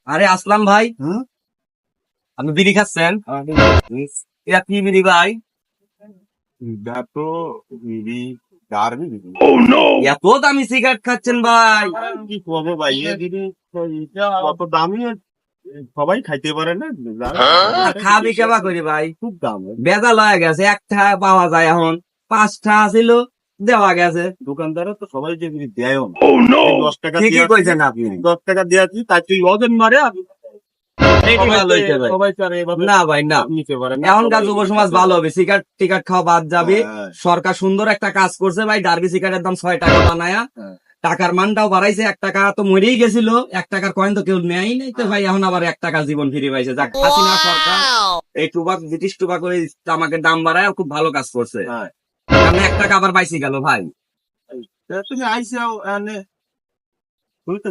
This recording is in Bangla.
আরে আসলাম ভাই, আপনি বিড়ি খাচ্ছেন? এটা কি বিড়ি ভাই? এটা তো বিড়ি, ডারবি বিড়ি। এত দামি সিগারেট খাচ্ছেন ভাই? কি করবো ভাই, এ বিড়ি তো এটা অত দামি, সবাই খাইতে পারে না। আর খাবি কেবা করি ভাই? খুব দাম। বেজাল হয়ে গেছে, একটা পাওয়া যায় এখন, 5টা ছিল দেওয়া গেছে। দোকানদারও তো সবাই যে বিড়ি দেয়ও না। এই 10 টাকা ঠিকই দিয়ে কইছেন আপনি। 10 টাকা দিয়ে আছি, তাই তুই ওজন মারে আর এইটি সবাই ভালো হইছে ভাই। সবাই তো আর এভাবে না ভাই না, নিতে পারে না। এখনকার সবাই যুব সমাজ ভালো হবে, সিগারেট টিকাট খাওয়া বাদ যাবে। হ্যাঁ। সরকার সুন্দর একটা কাজ করছে ভাই, ডার্বি সিগারেটের দাম 6 টাকা বানায়া হ্যাঁ। টাকার মানটাও বাড়াইছে। 1 টাকা তো মরেই গেছিল, 1 টাকার কয়েন তো কেউ নেয়ই নাই, তো ভাই এখন আবার 1 টাকা জীবন ফিরে পাইছে। যাক, হাসিনা সরকার এই ব্রিটিশ টুবাক করে আমাকে দাম বাড়ায় খুব ভালো কাজ করছে। হ্যাঁ। কারণ 1 টাকা আবার বাইসে গেল ভাই। তুমি আইসাও এনে, তুই তো